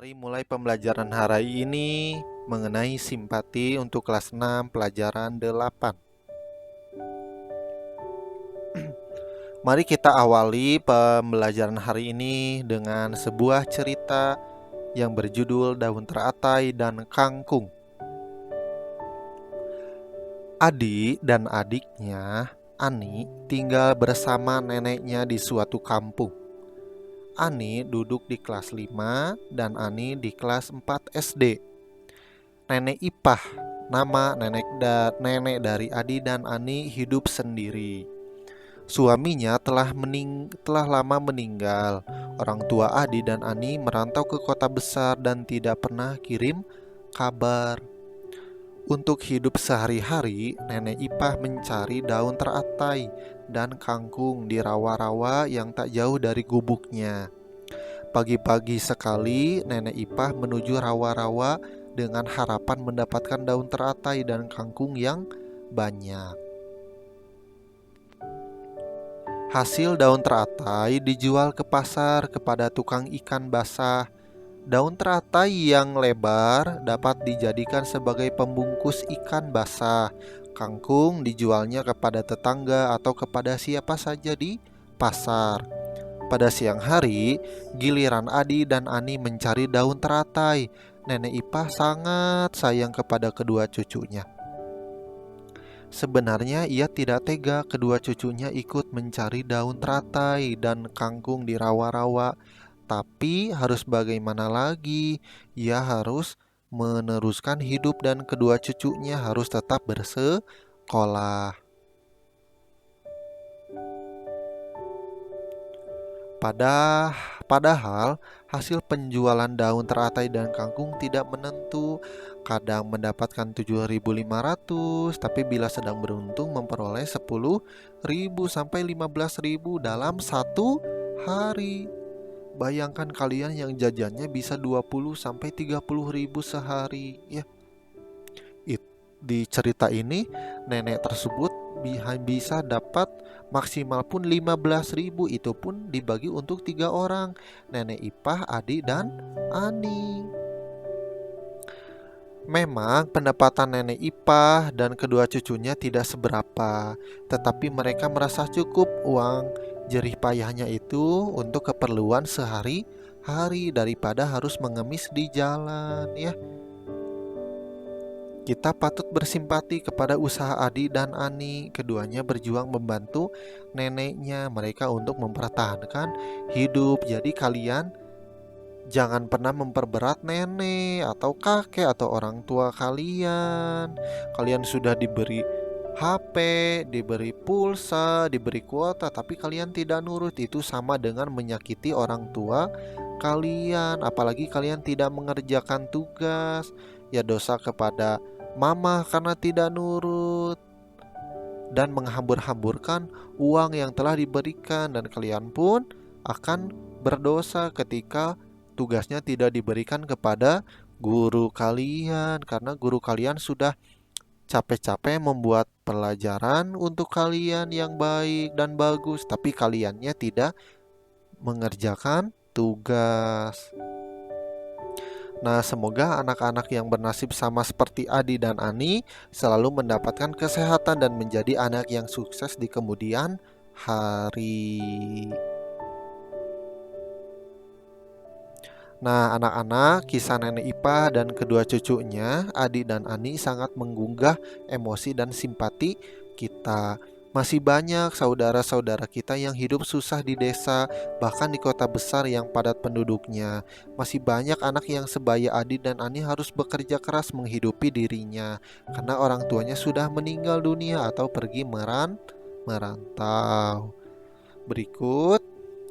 Mari mulai pembelajaran hari ini mengenai simpati untuk kelas 6 pelajaran 8. Mari kita awali pembelajaran hari ini dengan sebuah cerita yang berjudul Daun Teratai dan Kangkung. Adi dan adiknya, Ani, tinggal bersama neneknya di suatu kampung. Ani duduk di kelas 5 dan Ani di kelas 4 SD. Nenek Ipah, nama nenek dari Adi dan Ani, hidup sendiri. Suaminya telah lama meninggal. Orang tua Adi dan Ani merantau ke kota besar dan tidak pernah kirim kabar. Untuk hidup sehari-hari, nenek Ipah mencari daun teratai dan kangkung di rawa-rawa yang tak jauh dari gubuknya. Pagi-pagi sekali, nenek Ipah menuju rawa-rawa dengan harapan mendapatkan daun teratai dan kangkung yang banyak. Hasil daun teratai dijual ke pasar kepada tukang ikan basah. Daun teratai yang lebar dapat dijadikan sebagai pembungkus ikan basah. Kangkung dijualnya kepada tetangga atau kepada siapa saja di pasar. Pada siang hari, giliran Adi dan Ani mencari daun teratai. Nenek Ipah sangat sayang kepada kedua cucunya. Sebenarnya ia tidak tega kedua cucunya ikut mencari daun teratai dan kangkung di rawa-rawa. Tapi harus bagaimana lagi? Ia harus meneruskan hidup dan kedua cucunya harus tetap bersekolah. Padahal hasil penjualan daun teratai dan kangkung tidak menentu. Kadang mendapatkan 7.500, tapi bila sedang beruntung memperoleh 10.000 sampai 15.000 dalam satu hari. Bayangkan kalian yang jajannya bisa 20 sampai 30.000 sehari ya. Di cerita ini nenek tersebut bisa dapat maksimal pun 15.000, itu pun dibagi untuk 3 orang, nenek Ipah, Adi, dan Ani. Memang pendapatan nenek Ipah dan kedua cucunya tidak seberapa, tetapi mereka merasa cukup uang jerih payahnya itu untuk keperluan sehari-hari daripada harus mengemis di jalan ya. Kita patut bersimpati kepada usaha Adi dan Ani. Keduanya berjuang membantu neneknya mereka untuk mempertahankan hidup. Jadi kalian jangan pernah memperberat nenek atau kakek atau orang tua kalian. Kalian sudah diberi HP, diberi pulsa, diberi kuota, tapi kalian tidak nurut. Itu sama dengan menyakiti orang tua kalian. Apalagi kalian tidak mengerjakan tugas. Ya dosa kepada mama karena tidak nurut dan menghambur-hamburkan uang yang telah diberikan. Dan kalian pun akan berdosa ketika tugasnya tidak diberikan kepada guru kalian, karena guru kalian sudah capek-capek membuat pelajaran untuk kalian yang baik dan bagus, tapi kaliannya tidak mengerjakan tugas. Nah, semoga anak-anak yang bernasib sama seperti Adi dan Ani selalu mendapatkan kesehatan dan menjadi anak yang sukses di kemudian hari. Nah, anak-anak, kisah nenek Ipah dan kedua cucunya, Adi dan Ani, sangat menggugah emosi dan simpati kita. Masih banyak saudara-saudara kita yang hidup susah di desa, bahkan di kota besar yang padat penduduknya. Masih banyak anak yang sebaya Adi dan Ani harus bekerja keras menghidupi dirinya, karena orang tuanya sudah meninggal dunia atau pergi merantau. Berikut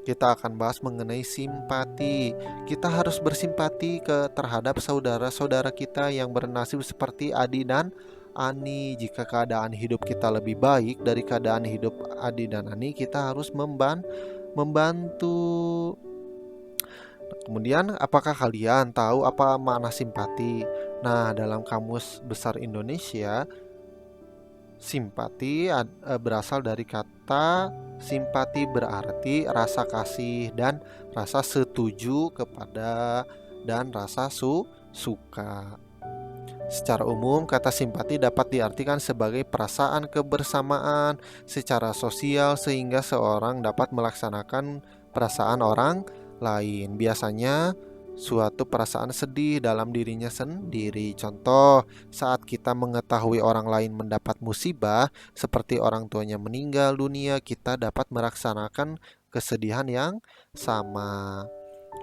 kita akan bahas mengenai simpati. Kita harus bersimpati terhadap saudara-saudara kita yang bernasib seperti Adi dan Ani. Jika keadaan hidup kita lebih baik dari keadaan hidup Adi dan Ani, kita harus membantu. Kemudian, apakah kalian tahu apa makna simpati? Nah, dalam Kamus Besar Indonesia, simpati berasal dari kata simpati, berarti rasa kasih dan rasa setuju kepada dan rasa suka. Secara umum, kata simpati dapat diartikan sebagai perasaan kebersamaan secara sosial sehingga seorang dapat melaksanakan perasaan orang lain. Biasanya suatu perasaan sedih dalam dirinya sendiri. Contoh, saat kita mengetahui orang lain mendapat musibah, seperti orang tuanya meninggal dunia, kita dapat melaksanakan kesedihan yang sama.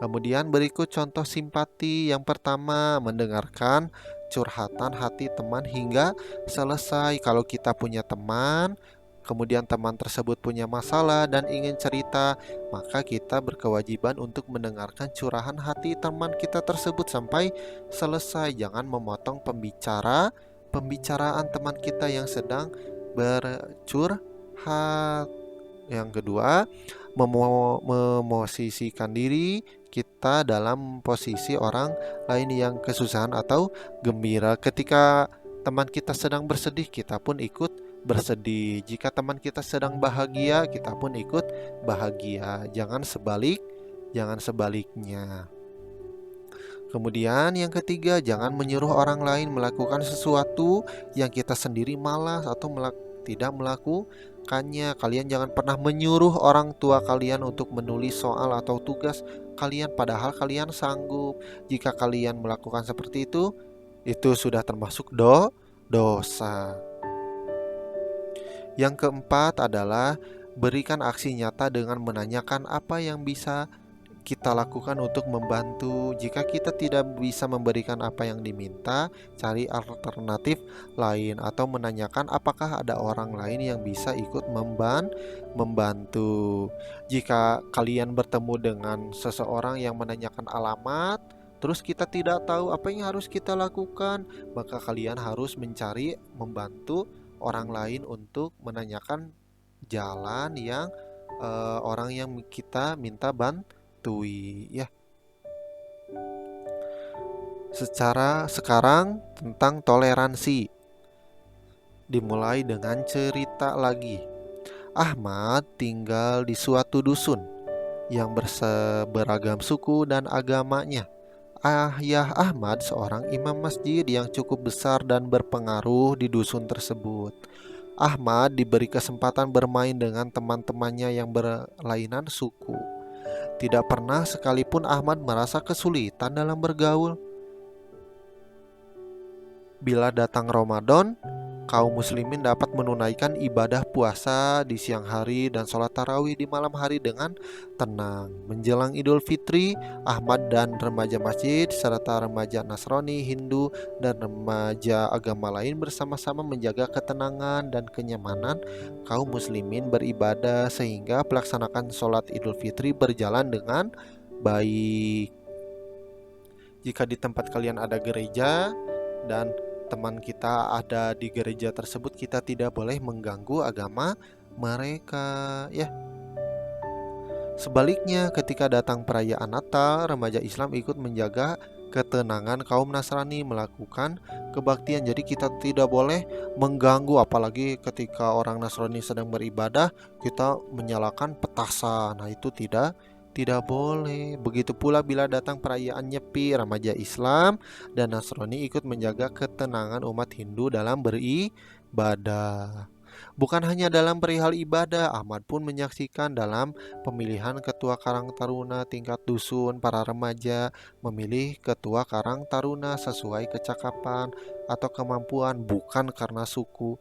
Kemudian berikut contoh simpati. Yang pertama, mendengarkan curhatan hati teman hingga selesai. Kalau kita punya teman, kemudian teman tersebut punya masalah dan ingin cerita, maka kita berkewajiban untuk mendengarkan curahan hati teman kita tersebut sampai selesai. Jangan memotong pembicaraan teman kita yang sedang bercurhat. Yang kedua, memosisikan diri kita dalam posisi orang lain yang kesusahan atau gembira. Ketika teman kita sedang bersedih, kita pun ikut bersedih. Jika teman kita sedang bahagia, kita pun ikut bahagia. Jangan sebaliknya. Kemudian yang ketiga, jangan menyuruh orang lain melakukan sesuatu yang kita sendiri malas atau tidak melakukannya. Kalian jangan pernah menyuruh orang tua kalian untuk menulis soal atau tugas kalian padahal kalian sanggup. Jika kalian melakukan seperti itu sudah termasuk dosa. Yang keempat adalah berikan aksi nyata dengan menanyakan apa yang bisa kita lakukan untuk membantu. Jika kita tidak bisa memberikan apa yang diminta, cari alternatif lain atau menanyakan apakah ada orang lain yang bisa ikut membantu. Jika kalian bertemu dengan seseorang yang menanyakan alamat, terus kita tidak tahu apa yang harus kita lakukan, maka kalian harus mencari membantu orang lain untuk menanyakan jalan yang orang yang kita minta ya. Sekarang tentang toleransi. Dimulai dengan cerita lagi. Ahmad tinggal di suatu dusun yang beragam suku dan agamanya. Ayah Ahmad seorang imam masjid yang cukup besar dan berpengaruh di dusun tersebut. Ahmad diberi kesempatan bermain dengan teman-temannya yang berlainan suku. Tidak pernah sekalipun Ahmad merasa kesulitan dalam bergaul. Bila datang Ramadan, kaum muslimin dapat menunaikan ibadah puasa di siang hari dan sholat tarawih di malam hari dengan tenang. Menjelang Idul Fitri, Ahmad dan remaja masjid serta remaja Nasrani, Hindu, dan remaja agama lain bersama-sama menjaga ketenangan dan kenyamanan kaum muslimin beribadah sehingga pelaksanaan sholat Idul Fitri berjalan dengan baik. Jika di tempat kalian ada gereja dan teman kita ada di gereja tersebut, kita tidak boleh mengganggu agama mereka, ya. Sebaliknya, ketika datang perayaan Natal, remaja Islam ikut menjaga ketenangan kaum Nasrani melakukan kebaktian. Jadi kita tidak boleh mengganggu, apalagi ketika orang Nasrani sedang beribadah, kita menyalakan petasan. Nah, itu tidak boleh. Begitu pula bila datang perayaan Nyepi, remaja Islam dan Nasrani ikut menjaga ketenangan umat Hindu dalam beribadah. Bukan hanya dalam perihal ibadah, Ahmad pun menyaksikan dalam pemilihan ketua Karang Taruna tingkat dusun. Para remaja memilih ketua Karang Taruna sesuai kecakapan atau kemampuan, bukan karena suku.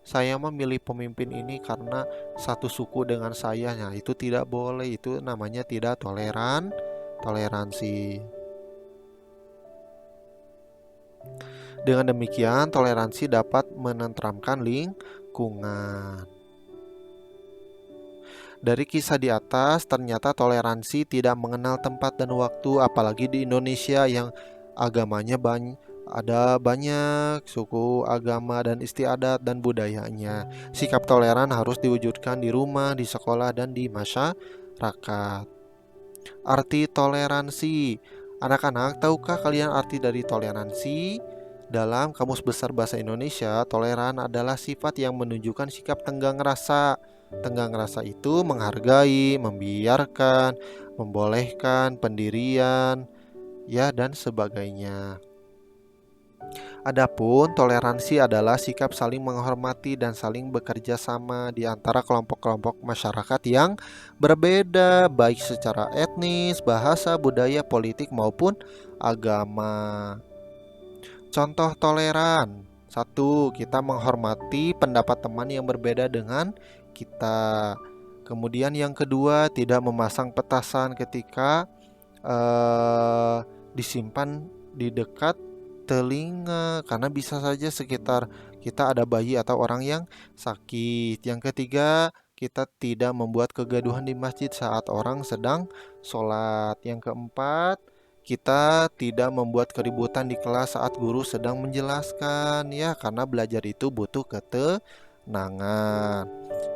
Saya memilih pemimpin ini karena satu suku dengan saya. Nah, itu tidak boleh. Itu namanya tidak toleransi. Dengan demikian, toleransi dapat menenteramkan lingkungan. Dari kisah di atas, ternyata toleransi tidak mengenal tempat dan waktu, apalagi di Indonesia yang agamanya ada banyak suku, agama, dan istiadat dan budayanya. Sikap toleran harus diwujudkan di rumah, di sekolah, dan di masyarakat. Arti toleransi. Anak-anak, tahukah kalian arti dari toleransi? Dalam Kamus Besar Bahasa Indonesia, toleran adalah sifat yang menunjukkan sikap tenggang rasa. Tenggang rasa itu menghargai, membiarkan, membolehkan pendirian, ya, dan sebagainya. Adapun toleransi adalah sikap saling menghormati dan saling bekerja sama di antara kelompok-kelompok masyarakat yang berbeda, baik secara etnis, bahasa, budaya, politik, maupun agama. Contoh toleran. Satu, kita menghormati pendapat teman yang berbeda dengan kita. Kemudian yang kedua, tidak memasang petasan ketika disimpan di dekat telinga, karena bisa saja sekitar kita ada bayi atau orang yang sakit. Yang ketiga, kita tidak membuat kegaduhan di masjid saat orang sedang sholat. Yang keempat, kita tidak membuat keributan di kelas saat guru sedang menjelaskan, ya, karena belajar itu butuh ketenangan.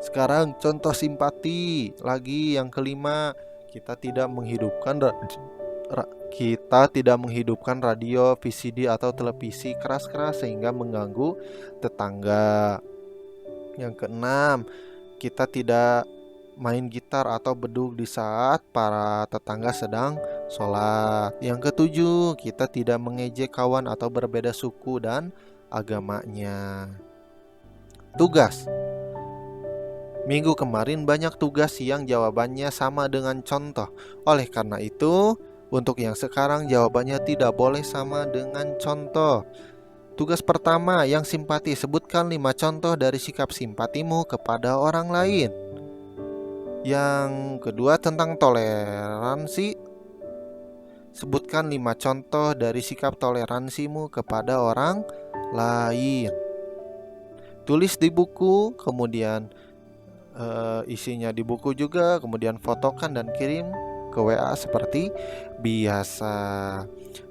Sekarang contoh simpati lagi yang kelima, kita tidak menghidupkan radio, VCD atau televisi keras-keras sehingga mengganggu tetangga. Yang keenam, kita tidak main gitar atau beduk di saat para tetangga sedang sholat. Yang ketujuh, kita tidak mengejek kawan atau berbeda suku dan agamanya. Tugas. Minggu kemarin banyak tugas yang jawabannya sama dengan contoh. Oleh karena itu, untuk yang sekarang jawabannya tidak boleh sama dengan contoh. Tugas pertama, yang simpati. Sebutkan 5 contoh dari sikap simpatimu kepada orang lain. Yang kedua, tentang toleransi. Sebutkan 5 contoh dari sikap toleransimu kepada orang lain. Tulis di buku, kemudian isinya di buku juga, kemudian fotokan dan kirim ke WA seperti biasa.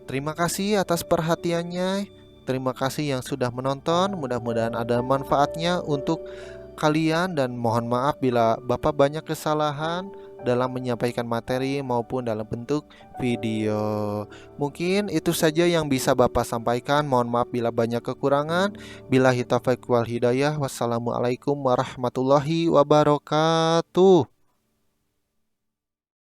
Terima kasih atas perhatiannya. Terima kasih yang sudah menonton. Mudah-mudahan ada manfaatnya untuk kalian, dan mohon maaf bila Bapak banyak kesalahan dalam menyampaikan materi maupun dalam bentuk video. Mungkin itu saja yang bisa Bapak sampaikan. Mohon maaf bila banyak kekurangan. Billahi taufiq wal hidayah. Wassalamualaikum warahmatullahi wabarakatuh.